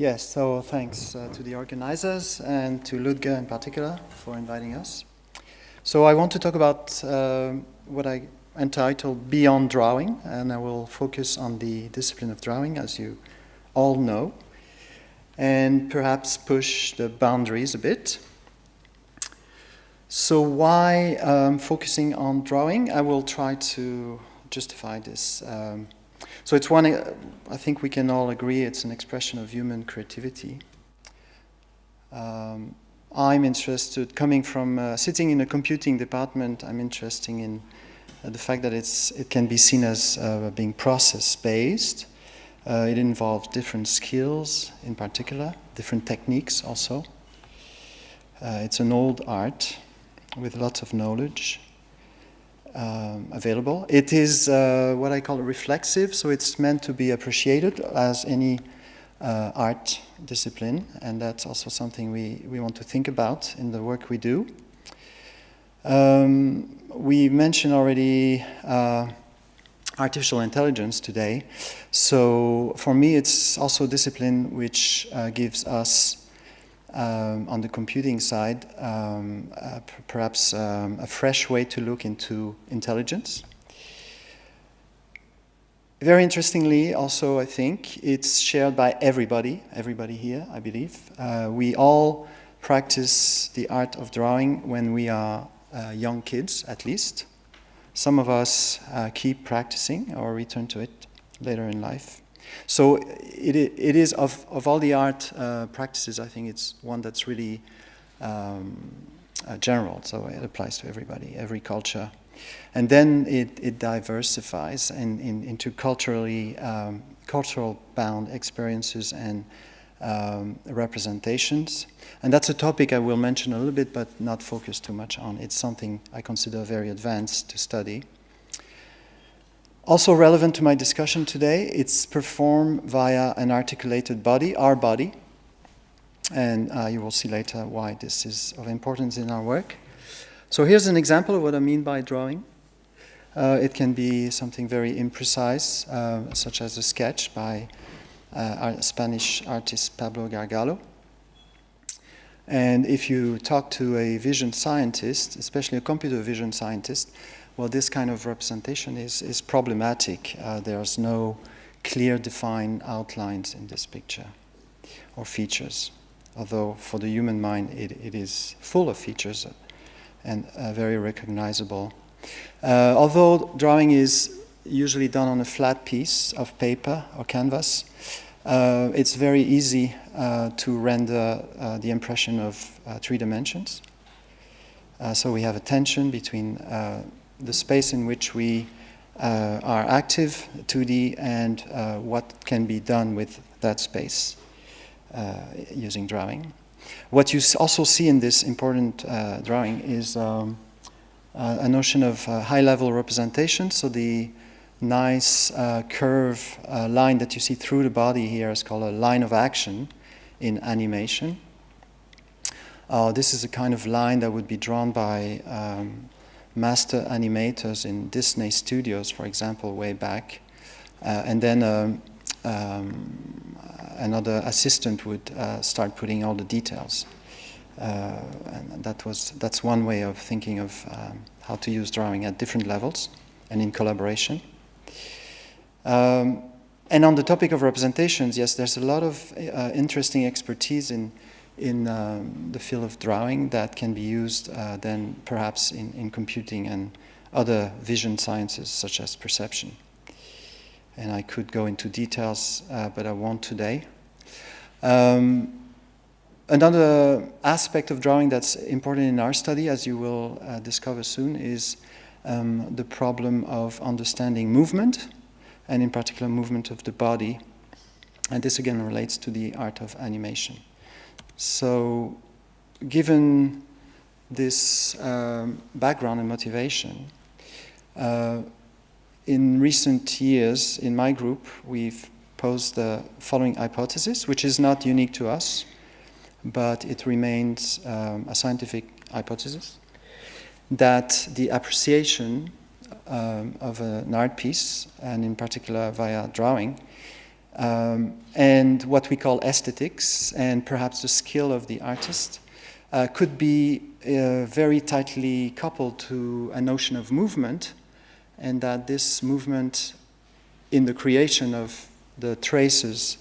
Yes, so thanks to the organizers and to Ludger in particular for inviting us. So I want to talk about what I entitled Beyond Drawing, and I will focus on the discipline of drawing, as you all know, and perhaps push the boundaries a bit. So why focusing on drawing? I will try to justify this. So it's one, I think we can all agree, it's an expression of human creativity. I'm interested, coming from sitting in a computing department, I'm interested in the fact that it can be seen as being process-based. It involves different skills in particular, different techniques also. It's an old art with lots of knowledge available. It is what I call reflexive, so it's meant to be appreciated as any art discipline, and that's also something we want to think about in the work we do. We mentioned already artificial intelligence today, so for me it's also a discipline which gives us on the computing side, perhaps a fresh way to look into intelligence. Very interestingly, also, I think, it's shared by everybody here, I believe. We all practice the art of drawing when we are young kids, at least. Some of us keep practicing or return to it later in life. So it is of all the art practices, I think it's one that's really general, so it applies to everybody, every culture. And then it diversifies into cultural bound experiences and representations. And that's a topic I will mention a little bit, but not focus too much on. It's something I consider very advanced to study. Also relevant to my discussion today, it's performed via an articulated body, our body, and you will see later why this is of importance in our work. So here's an example of what I mean by drawing. It can be something very imprecise, such as a sketch by our Spanish artist Pablo Gargalo. And if you talk to a vision scientist, especially a computer vision scientist, well, this kind of representation is problematic. There's no clear defined outlines in this picture or features, although for the human mind it is full of features and very recognizable. Although drawing is usually done on a flat piece of paper or canvas, it's very easy to render the impression of 3 dimensions. So we have a tension between the space in which we are active, 2D, and what can be done with that space using drawing. What you also see in this important drawing is a notion of high-level representation. So the nice curve line that you see through the body here is called a line of action in animation. This is a kind of line that would be drawn by master animators in Disney Studios, for example, way back. And then another assistant would start putting all the details. And that's one way of thinking of how to use drawing at different levels and in collaboration. And on the topic of representations, yes, there's a lot of interesting expertise in the field of drawing that can be used then perhaps in computing and other vision sciences such as perception. And I could go into details, but I won't today. Another aspect of drawing that's important in our study, as you will discover soon, is the problem of understanding movement, and in particular movement of the body. And this again relates to the art of animation. So given this background and motivation, in recent years in my group we've posed the following hypothesis, which is not unique to us, but it remains a scientific hypothesis, that the appreciation of an art piece, and in particular via drawing, And what we call aesthetics and perhaps the skill of the artist could be very tightly coupled to a notion of movement, and that this movement in the creation of the traces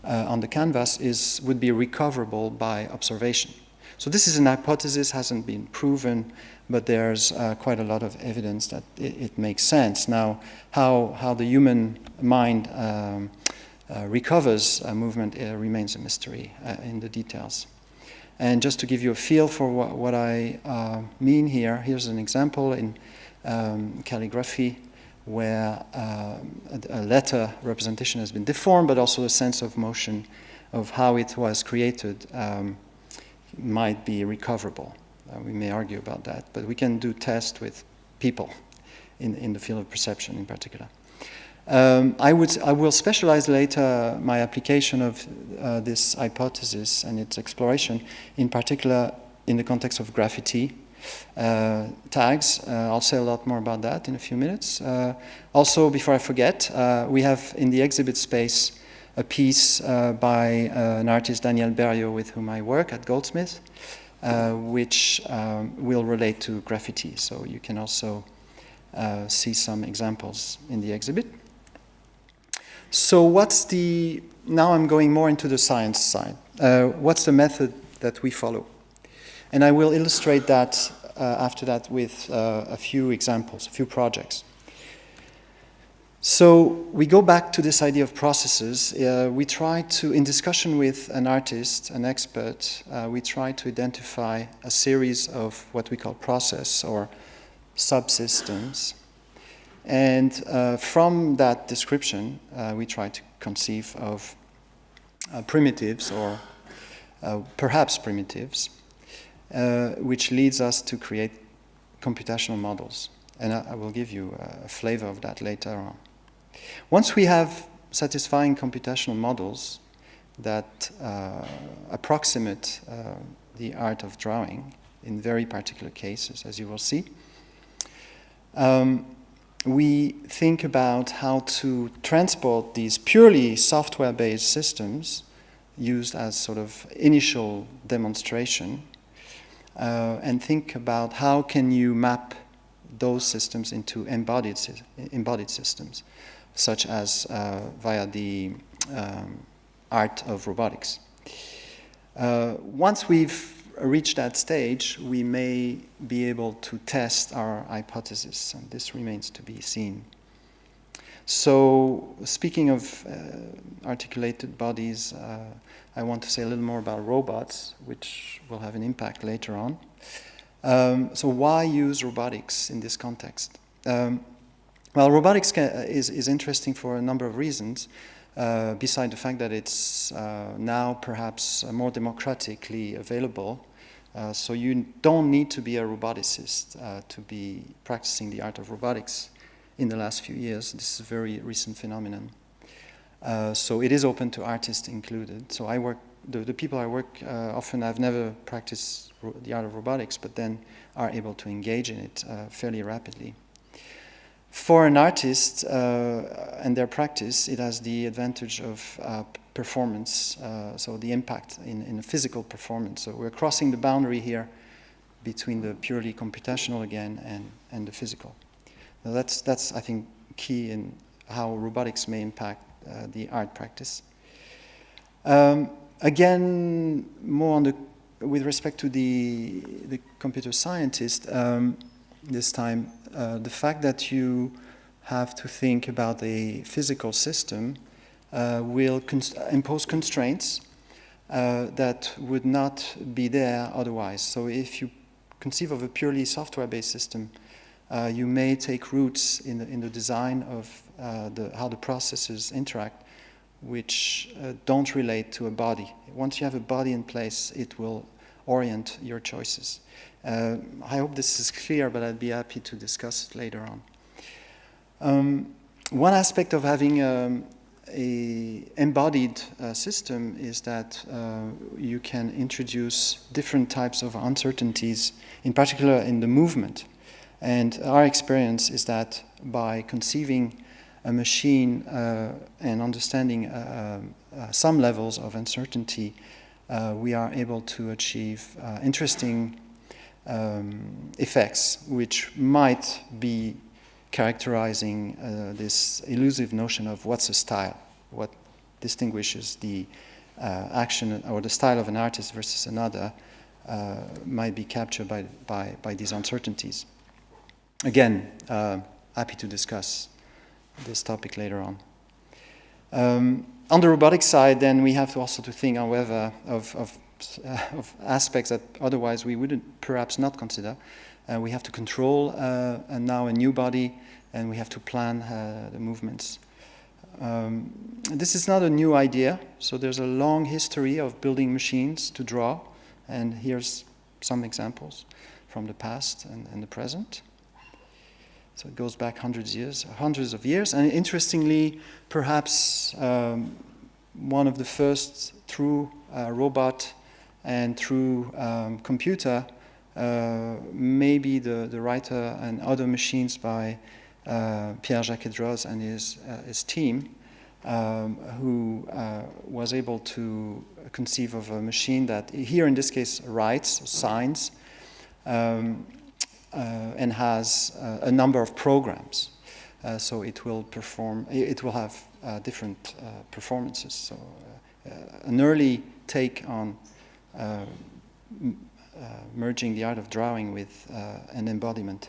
on the canvas would be recoverable by observation. So this is an hypothesis, hasn't been proven, but there's quite a lot of evidence that it makes sense. Now, how the human mind recovers a movement remains a mystery in the details. And just to give you a feel for what I mean here, here's an example in calligraphy where a letter representation has been deformed, but also a sense of motion of how it was created might be recoverable. We may argue about that, but we can do tests with people in the field of perception in particular. I will specialize later my application of this hypothesis and its exploration, in particular in the context of graffiti tags. I'll say a lot more about that in a few minutes. Also, before I forget, we have in the exhibit space a piece by an artist, Daniel Berriot, with whom I work at Goldsmith, which will relate to graffiti. So you can also see some examples in the exhibit. So now I'm going more into the science side. What's the method that we follow? And I will illustrate that after that with a few examples, a few projects. So we go back to this idea of processes. We try to, in discussion with an artist, an expert, we try to identify a series of what we call process or subsystems. And from that description, we try to conceive of primitives or perhaps primitives, which leads us to create computational models. And I will give you a flavor of that later on. Once we have satisfying computational models that approximate the art of drawing in very particular cases, as you will see, we think about how to transport these purely software-based systems used as sort of initial demonstration and think about how can you map those systems into embodied systems, such as via the art of robotics. Once we've reached that stage, we may be able to test our hypothesis, and this remains to be seen. So, speaking of articulated bodies, I want to say a little more about robots, which will have an impact later on. So why use robotics in this context? Well, robotics is interesting for a number of reasons, beside the fact that it's now perhaps more democratically available. So you don't need to be a roboticist to be practicing the art of robotics in the last few years. This is a very recent phenomenon. So it is open to artists included. So I work, the people I work often have never practiced the art of robotics, but then are able to engage in it fairly rapidly. For an artist and their practice, it has the advantage of performance, so the impact in a physical performance. So we're crossing the boundary here between the purely computational again and the physical. Now that's I think key in how robotics may impact the art practice. Again, more on with respect to the computer scientist, this time, the fact that you have to think about a physical system will impose constraints that would not be there otherwise. So if you conceive of a purely software-based system, you may take roots in the design of how the processes interact, which don't relate to a body. Once you have a body in place, it will orient your choices. I hope this is clear, but I'd be happy to discuss it later on. One aspect of having an embodied system is that you can introduce different types of uncertainties, in particular in the movement. And our experience is that by conceiving a machine and understanding some levels of uncertainty, we are able to achieve interesting effects which might be characterizing this elusive notion of what's a style, what distinguishes the action or the style of an artist versus another might be captured by these uncertainties. Again, happy to discuss this topic later on. On the robotic side, then we have to also to think, however, of aspects that otherwise we wouldn't perhaps not consider. We have to control now a new body, and we have to plan the movements. This is not a new idea, so there's a long history of building machines to draw, and here's some examples from the past and the present. So it goes back hundreds of years, and interestingly, perhaps one of the first true robot and true computer, maybe the writer and other machines by Pierre-Jacques Edros and his team, who was able to conceive of a machine that here in this case writes, signs, and has a number of programs. So it will have different performances. So an early take on merging the art of drawing with an embodiment.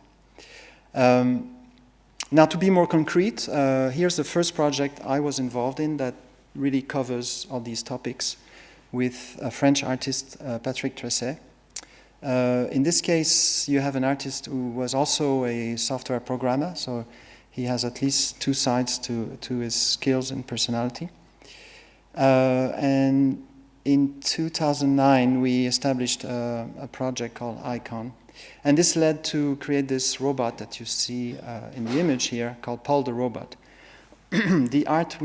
Now, to be more concrete, here's the first project I was involved in that really covers all these topics with a French artist, Patrick Tresset. In this case, you have an artist who was also a software programmer, so he has at least two sides to his skills and personality. And in 2009, we established a project called Icon. And this led to create this robot that you see in the image here called Paul the Robot. The art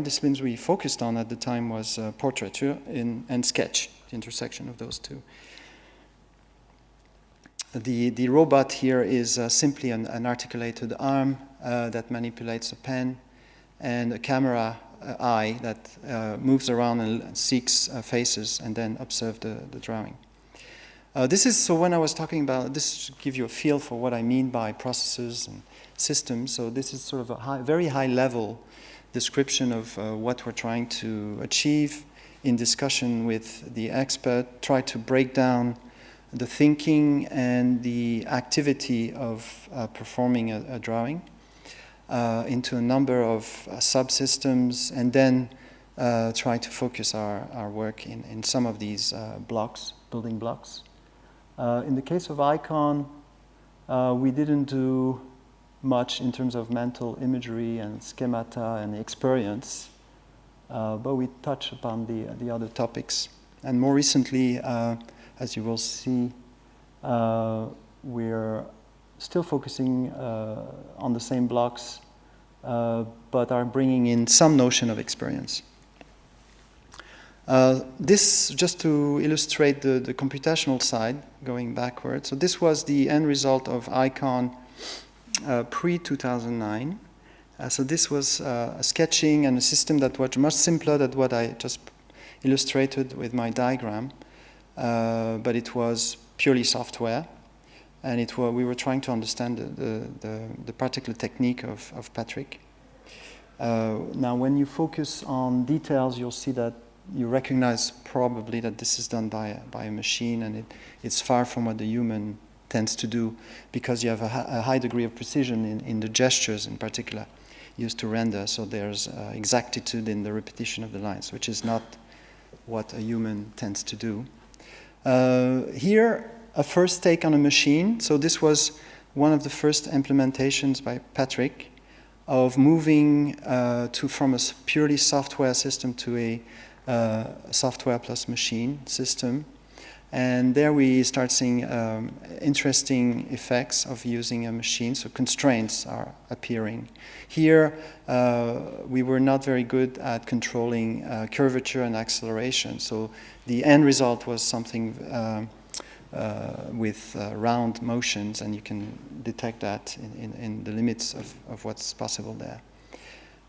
disciplines we focused on at the time was portraiture and sketch, the intersection of those two. The robot here is simply an articulated arm that manipulates a pen, and a camera eye that moves around and seeks faces and then observes the drawing. So when I was talking about this, to give you a feel for what I mean by processes and systems. So this is sort of a very high level description of what we're trying to achieve in discussion with the expert. Try to break down the thinking and the activity of performing a drawing into a number of subsystems, and then try to focus our work in some of these building blocks. In the case of Icon, we didn't do much in terms of mental imagery and schemata and experience, but we touch upon the other topics. And more recently, as you will see, we're still focusing on the same blocks, but are bringing in some notion of experience. This, just to illustrate the computational side, going backward. So this was the end result of Icon pre-2009. So this was a sketching and a system that was much simpler than what I just illustrated with my diagram, but it was purely software, and we were trying to understand the particular technique of Patrick. Now, when you focus on details, you'll see that you recognize probably that this is done by a machine, and it's far from what the human tends to do, because you have a high degree of precision in the gestures in particular used to render, so there's exactitude in the repetition of the lines, which is not what a human tends to do. Here, a first take on a machine. So this was one of the first implementations by Patrick of moving from a purely software system to a software plus machine system. And there we start seeing interesting effects of using a machine, so constraints are appearing. Here, we were not very good at controlling curvature and acceleration, so the end result was something with round motions, and you can detect that in the limits of what's possible there.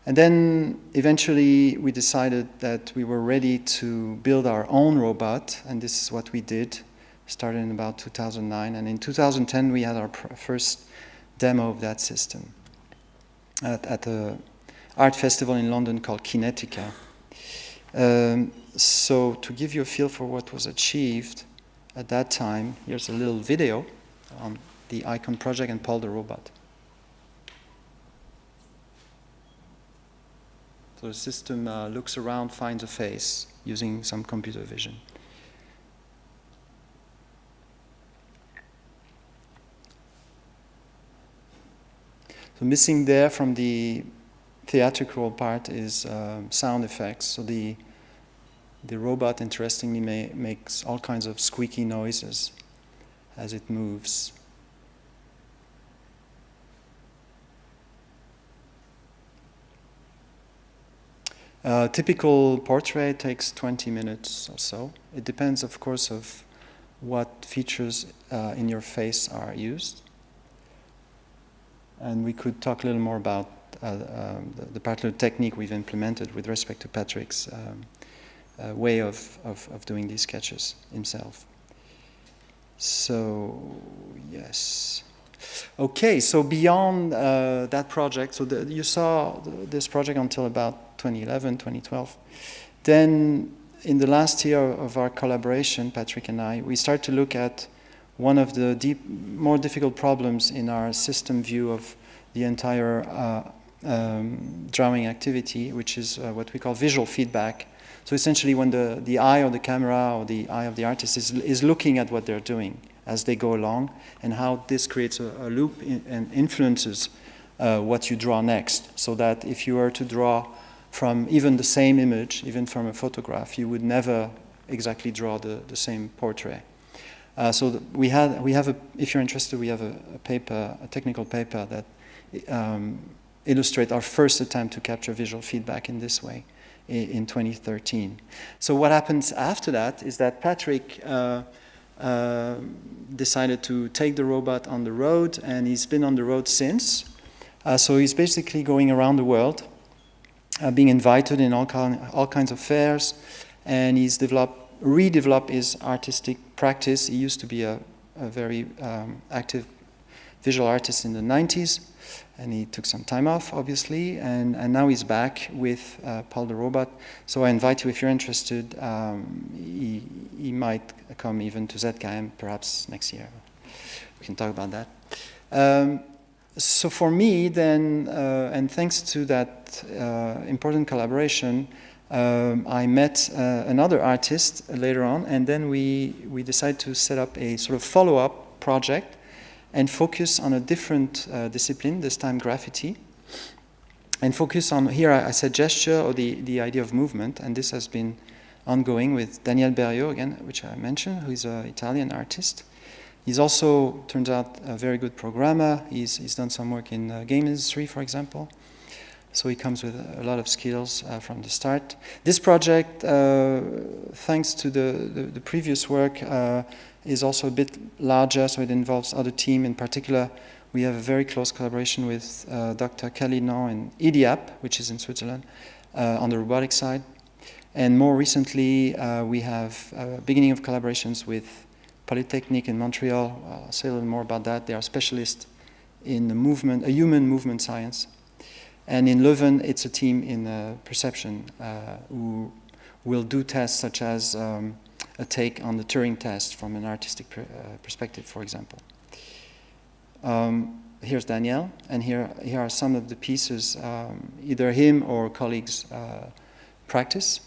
And then eventually we decided that we were ready to build our own robot, and this is what we did, started in about 2009. And in 2010 we had our first demo of that system at an art festival in London called Kinetica. So to give you a feel for what was achieved at that time, here's a little video on the Icon project and Paul the robot. So the system looks around, finds a face using some computer vision. So missing there from the theatrical part is sound effects. So the robot, interestingly, makes all kinds of squeaky noises as it moves. Typical portrait takes 20 minutes or so. It depends, of course, of what features in your face are used. And we could talk a little more about the particular technique we've implemented with respect to Patrick's way of doing these sketches himself. So, yes. Okay, so beyond that project, so you saw this project until about 2011, 2012. Then in the last year of our collaboration, Patrick and I, we started to look at one of the more difficult problems in our system view of the entire drawing activity, which is what we call visual feedback. So essentially when the eye of the camera or the eye of the artist is looking at what they're doing as they go along, and how this creates a loop and influences what you draw next. So that if you were to draw from even the same image, even from a photograph, you would never exactly draw the same portrait. So we have if you're interested, we have a paper, a technical paper that illustrates our first attempt to capture visual feedback in this way in 2013. So what happens after that is that Patrick decided to take the robot on the road, and he's been on the road since. So he's basically going around the world, being invited in all kinds of fairs, and he's redeveloped his artistic practice. He used to be a very active visual artist in the 90s, and he took some time off, obviously, and now he's back with Paul the robot. So I invite you, if you're interested, he might come even to ZKM perhaps next year. We can talk about that. So for me then, and thanks to that important collaboration, I met another artist later on, and then we decided to set up a sort of follow-up project and focus on a different discipline, this time graffiti, and focus on, here I said gesture, or the idea of movement, and this has been ongoing with Daniel Berriot again, which I mentioned, who is an Italian artist. He's also, turns out, a very good programmer. He's done some work in the game industry, for example. So he comes with a lot of skills from the start. This project, thanks to the previous work, is also a bit larger, so it involves other team. In particular, we have a very close collaboration with Dr. Kelly Nan in IDIAP, which is in Switzerland, on the robotic side. And more recently, we have beginning of collaborations with Polytechnique in Montreal. I'll say a little more about that. They are specialists in the movement, human movement science. And in Leuven, it's a team in perception who will do tests such as a take on the Turing test from an artistic perspective, for example. Here's Daniel, and here are some of the pieces either him or colleagues practice.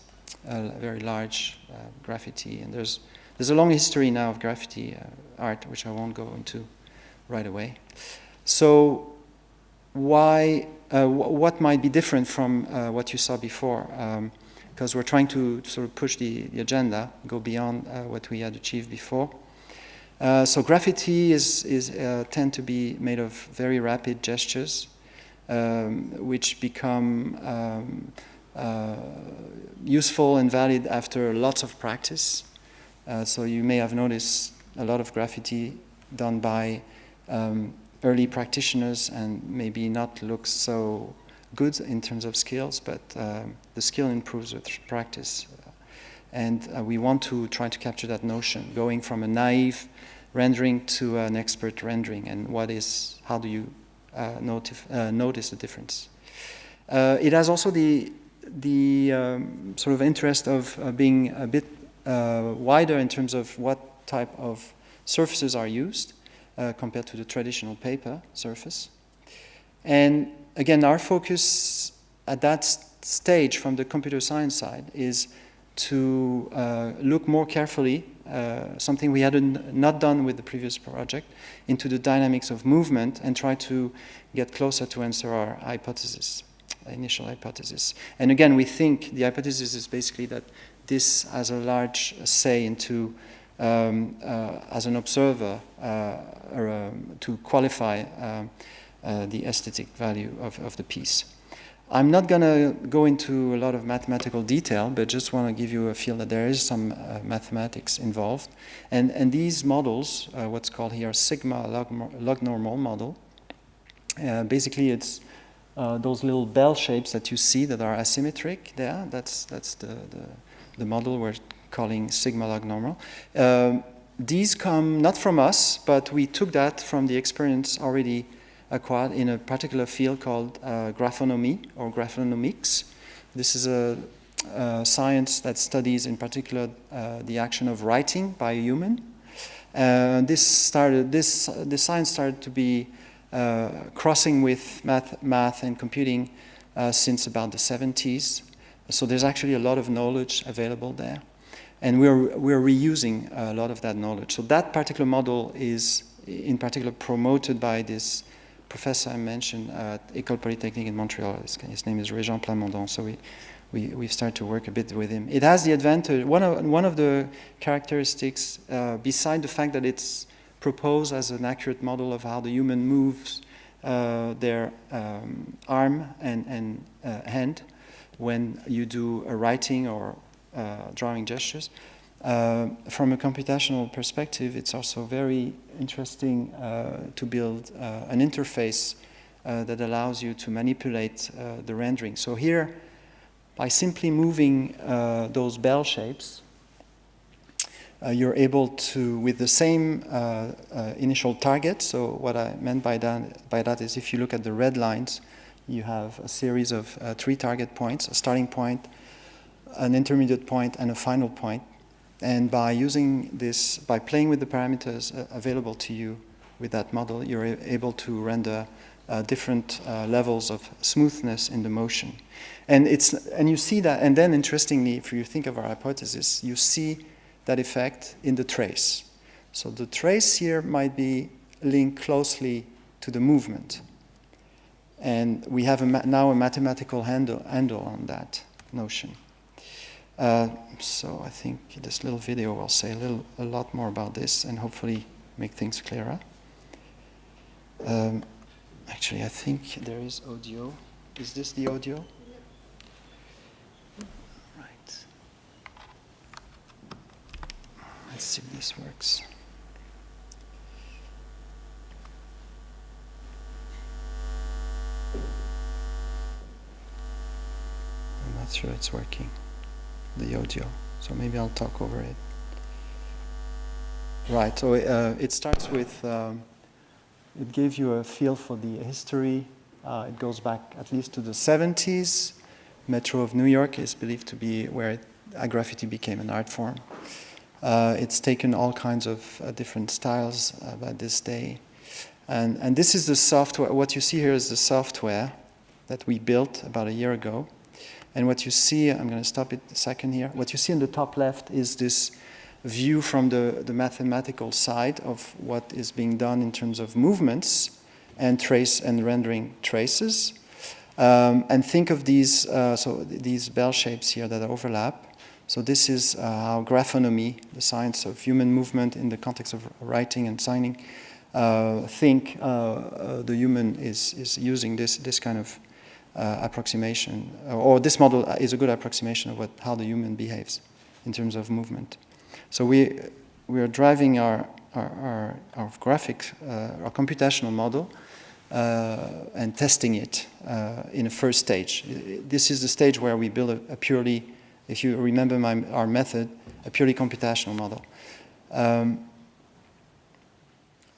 A very large graffiti, and there's a long history now of graffiti art, which I won't go into right away. So what might be different from what you saw before? Because we're trying to sort of push the agenda, go beyond what we had achieved before. So graffiti tend to be made of very rapid gestures, which become useful and valid after lots of practice. So you may have noticed a lot of graffiti done by early practitioners and maybe not look so good in terms of skills, but the skill improves with practice. And we want to try to capture that notion, going from a naive rendering to an expert rendering, and how do you notice the difference. It has also the sort of interest of being a bit wider in terms of what type of surfaces are used compared to the traditional paper surface. And again, our focus at that stage from the computer science side is to look more carefully, something we had not done with the previous project, into the dynamics of movement and try to get closer to answer our hypothesis, initial hypothesis. And again, we think the hypothesis is basically that this has a large say into, as an observer, to qualify the aesthetic value of the piece. I'm not going to go into a lot of mathematical detail, but just want to give you a feel that there is some mathematics involved. And these models, what's called here sigma log normal model, basically it's those little bell shapes that you see that are asymmetric there. That's the model we're calling sigma log normal. These come not from us, but we took that from the experience already acquired in a particular field called graphonomy or graphonomics. This is a science that studies in particular the action of writing by a human. This science started to be crossing with math and computing since about the 70s. So there's actually a lot of knowledge available there. And we're reusing a lot of that knowledge. So that particular model is in particular promoted by this professor I mentioned at École Polytechnique in Montreal. His name is Régent Plamondon. So we've started to work a bit with him. It has the advantage, one of the characteristics, beside the fact that it's proposed as an accurate model of how the human moves their arm and hand when you do a writing or drawing gestures. From a computational perspective, it's also very interesting to build an interface that allows you to manipulate the rendering. So here, by simply moving those bell shapes, you're able to, with the same initial target, so what I meant by that is if you look at the red lines, you have a series of 3 target points, a starting point, an intermediate point, and a final point. And by using this, by playing with the parameters available to you with that model, you're able to render different levels of smoothness in the motion. And you see that, and then interestingly, if you think of our hypothesis, you see that effect in the trace. So the trace here might be linked closely to the movement. And we have now a mathematical handle on that notion. So I think this little video will say a lot more about this and hopefully make things clearer. Actually, I think there is audio. Is this the audio? Right. Let's see if this works. I'm not sure it's working, the audio, so maybe I'll talk over it. Right, so it starts with, it gave you a feel for the history. It goes back at least to the 70s. Metro of New York is believed to be where graffiti became an art form. It's taken all kinds of different styles by this day. And this is the software. What you see here is the software that we built about a year ago. And what you see, I'm going to stop it a second here. What you see in the top left is this view from the mathematical side of what is being done in terms of movements and trace and rendering traces. And think of these, so these bell shapes here that overlap. So this is how graphonomy, the science of human movement in the context of writing and signing, the human is using this kind of approximation, or this model is a good approximation of how the human behaves in terms of movement. So we are driving our graphic, our computational model and testing it in a first stage. This is the stage where we build a purely, if you remember our method, a purely computational model. And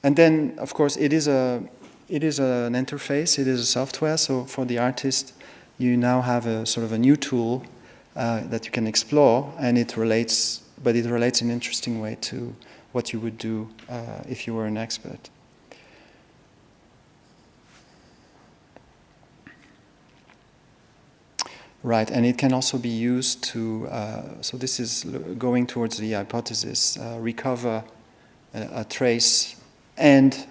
then, of course, it is an interface, it is a software, so for the artist, you now have a sort of a new tool that you can explore, and it relates in an interesting way to what you would do if you were an expert. Right, and it can also be used to, so this is going towards the hypothesis, recover a trace and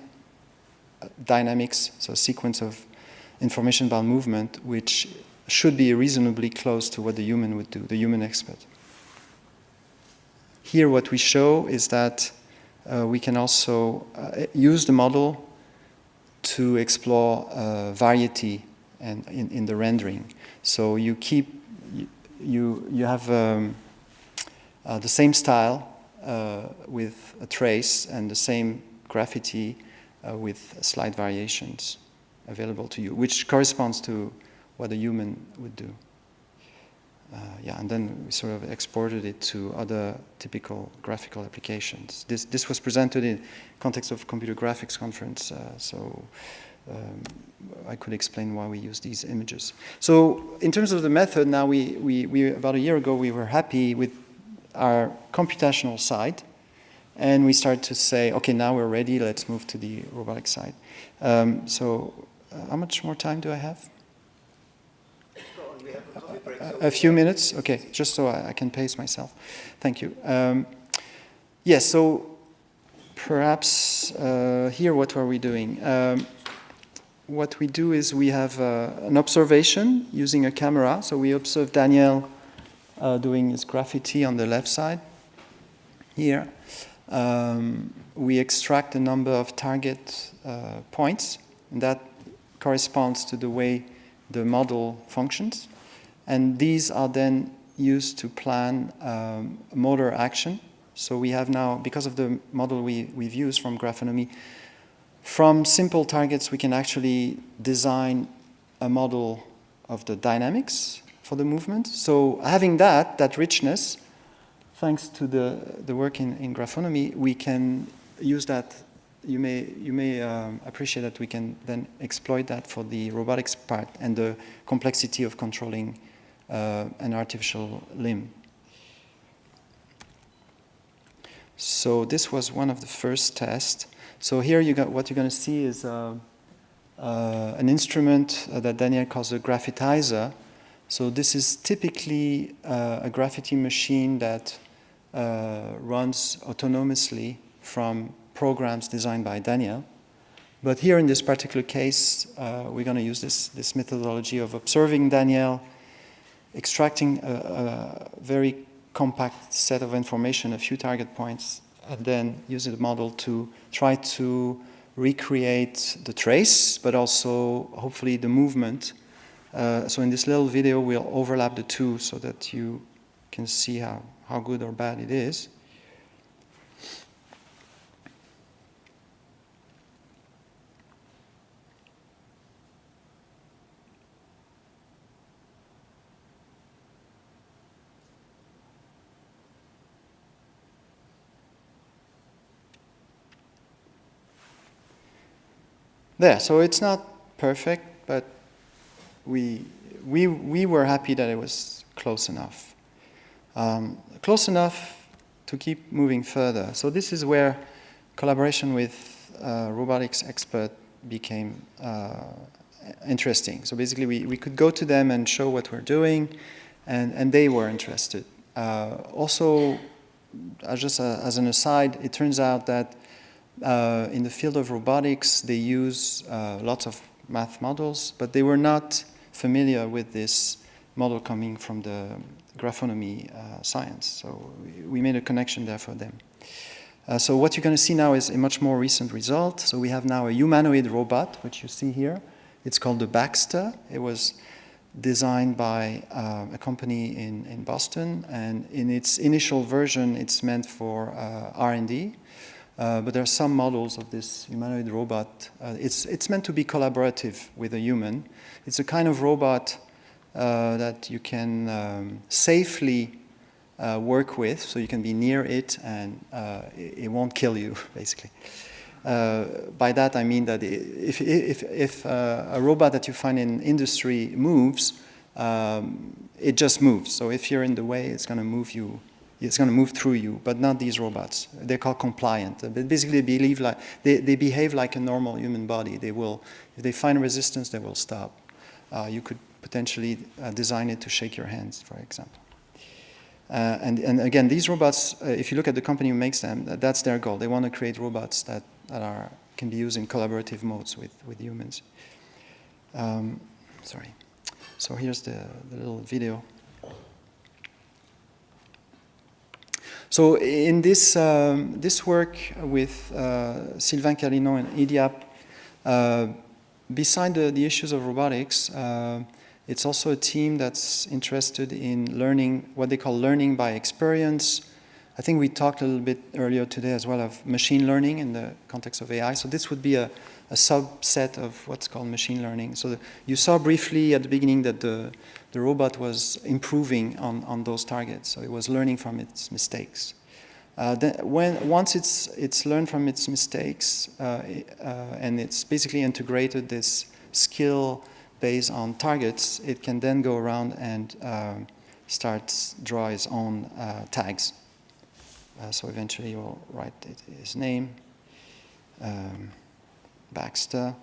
dynamics, so a sequence of information about movement, which should be reasonably close to what the human would do, the human expert. Here what we show is that we can also use the model to explore variety and in the rendering. So you have the same style with a trace and the same graffiti with slight variations available to you, which corresponds to what a human would do. And then we sort of exported it to other typical graphical applications. This was presented in context of computer graphics conference, so I could explain why we use these images. So in terms of the method, now we about a year ago we were happy with our computational side, and we started to say, okay, now we're ready. Let's move to the robotic side. So how much more time do I have? A few minutes? Okay, just so I can pace myself. Thank you. Yes, so perhaps here what are we doing? What we do is we have an observation using a camera. So we observe Daniel doing his graffiti on the left side here. We extract a number of target points, and that corresponds to the way the model functions. And these are then used to plan motor action. So we have now, because of the model we've used from graphonomy, from simple targets we can actually design a model of the dynamics for the movement. So having that richness, thanks to the work in graphonomy, we can use that. You may appreciate that we can then exploit that for the robotics part and the complexity of controlling an artificial limb. So this was one of the first tests. So here what you're going to see is an instrument that Daniel calls a graphitizer. So this is typically a graffiti machine that runs autonomously from programs designed by Daniel. But here in this particular case, we're going to use this methodology of observing Daniel, extracting a very compact set of information, a few target points, and then using the model to try to recreate the trace, but also hopefully the movement. So in this little video, we'll overlap the two so that you can see how good or bad it is. There, so it's not perfect, but we were happy that it was close enough. Close enough to keep moving further. So this is where collaboration with robotics expert became interesting. So basically we could go to them and show what we're doing, and they were interested. Also, just as an aside, it turns out that in the field of robotics, they use lots of math models, but they were not familiar with this model coming from the graphonomy science. So we made a connection there for them. So what you're going to see now is a much more recent result. So we have now a humanoid robot, which you see here. It's called the Baxter. It was designed by a company in Boston, and in its initial version, it's meant for R&D. But there are some models of this humanoid robot. It's meant to be collaborative with a human. It's a kind of robot that you can safely work with, so you can be near it and it won't kill you, basically. By that I mean that if a robot that you find in industry moves, it just moves. So if you're in the way, it's going to move you. It's going to move through you, but not these robots. They're called compliant. They basically they behave like a normal human body. They will, if they find resistance, they will stop. You could potentially design it to shake your hands, for example. And again, these robots, if you look at the company who makes them, that's their goal. They want to create robots that can be used in collaborative modes with humans. Sorry. So here's the little video. So in this work with Sylvain Carlinon and IDIAP, beside the issues of robotics, it's also a team that's interested in learning, what they call learning by experience. I think we talked a little bit earlier today as well of machine learning in the context of AI. So this would be a subset of what's called machine learning. So you saw briefly at the beginning that the robot was improving on those targets. So it was learning from its mistakes. Once it's learned from its mistakes and it's basically integrated this skill based on targets, it can then go around and draw its own tags. So eventually you'll write his name, Baxter.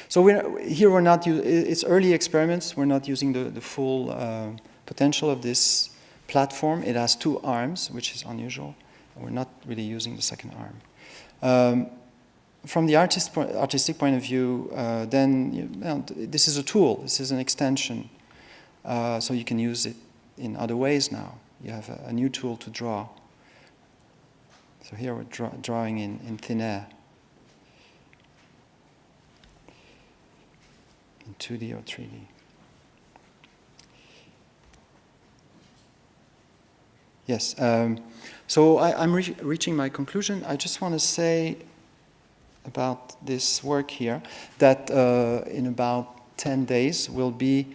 So we're not it's early experiments. We're not using the full potential of this platform. It has 2 arms, which is unusual. We're not really using the second arm. From the artistic point of view, then this is a tool. This is an extension. So you can use it in other ways now. You have a new tool to draw. So here we're drawing in thin air. In 2D or 3D. Yes. So I'm reaching my conclusion. I just want to say about this work here that in about 10 days we'll be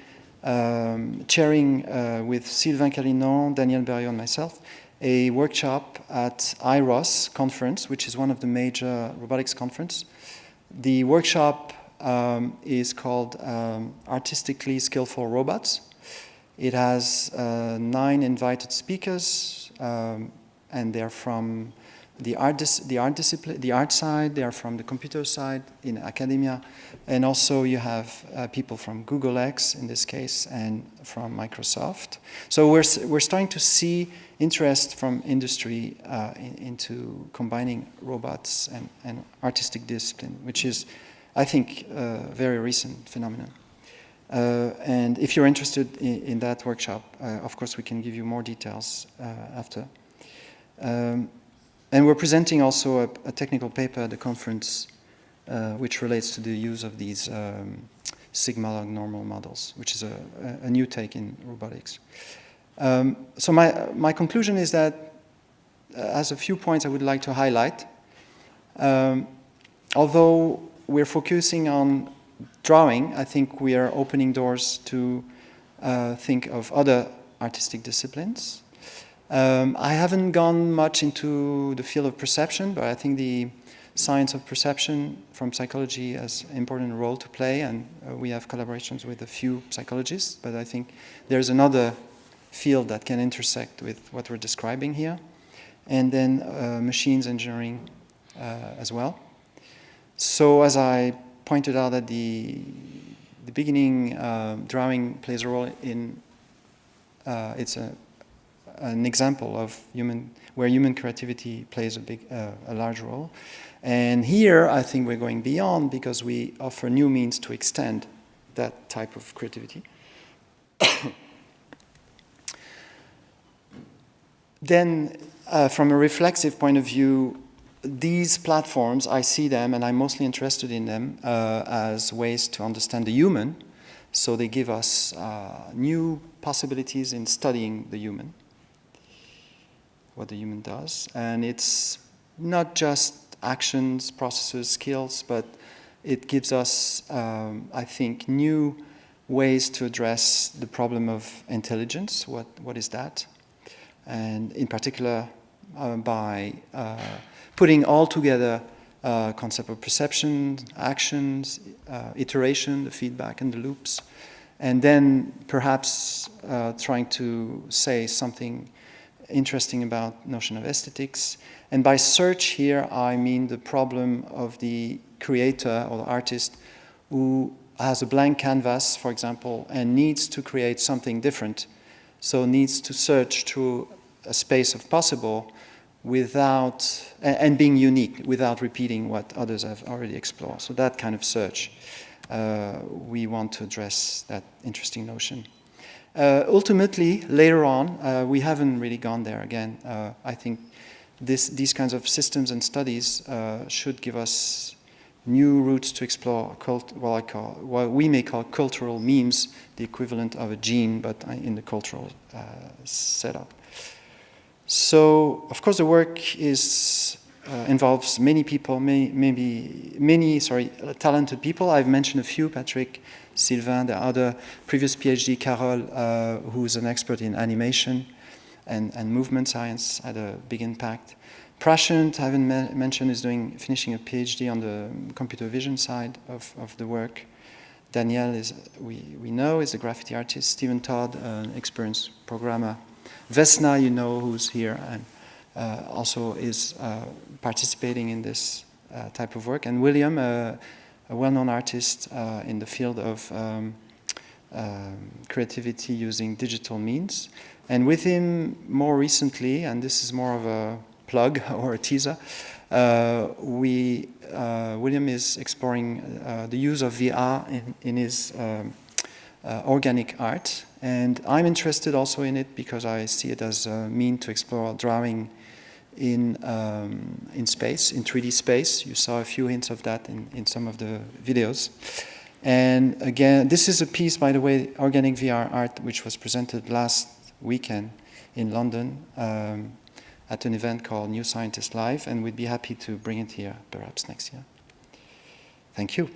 chairing with Sylvain Carlinon, Daniel Berriot, and myself a workshop at IROS conference, which is one of the major robotics conferences. The workshop is called Artistically Skillful Robots. It has 9 invited speakers, and they're from the art side, they are from the computer side in academia, and also you have people from Google X in this case and from Microsoft. So we're starting to see interest from industry into combining robots and artistic discipline, which is, I think, a very recent phenomenon. And if you're interested in that workshop, of course we can give you more details after. And we're presenting also a technical paper at the conference which relates to the use of these sigma log normal models, which is a new take in robotics. So my conclusion is that as a few points I would like to highlight. Although we're focusing on drawing, I think we are opening doors to think of other artistic disciplines. I haven't gone much into the field of perception, but I think the science of perception from psychology has an important role to play, and we have collaborations with a few psychologists, but I think there's another field that can intersect with what we're describing here, and then machines engineering as well. So as I pointed out at the beginning, drawing plays a role in, it's an example of where human creativity plays a large role. And here I think we're going beyond because we offer new means to extend that type of creativity. Then from a reflexive point of view, these platforms, I see them and I'm mostly interested in them as ways to understand the human. So they give us new possibilities in studying the human. what the human does. And it's not just actions, processes, skills, but it gives us, I think, new ways to address the problem of intelligence. What is that? And in particular, by putting all together concept of perception, actions, iteration, the feedback and the loops, and then perhaps trying to say something interesting about notion of aesthetics. And by search here, I mean the problem of the creator or the artist who has a blank canvas, for example, and needs to create something different. So needs to search through a space of possible without, and being unique, without repeating what others have already explored. So that kind of search, we want to address that interesting notion. Ultimately, later on, we haven't really gone there again. I think these kinds of systems and studies should give us new routes to explore what we may call cultural memes, the equivalent of a gene, but in the cultural setup. So, of course, the work involves many people, many talented people. I've mentioned a few: Patrick, Sylvain, the other previous PhD, Carol, who's an expert in animation and movement science, had a big impact. Prashant, I haven't mentioned, is finishing a PhD on the computer vision side of the work. Danielle we know, is a graffiti artist. Stephen Todd, an experienced programmer. Vesna, who's here and also is participating in this type of work. And William, a well-known artist in the field of creativity using digital means. And with him, more recently, and this is more of a plug or a teaser, William is exploring the use of VR in his organic art. And I'm interested also in it because I see it as a mean to explore drawing in space, in 3D space. You saw a few hints of that in some of the videos. And again, this is a piece, by the way, organic VR art, which was presented last weekend in London at an event called New Scientist Live, and we'd be happy to bring it here perhaps next year. Thank you.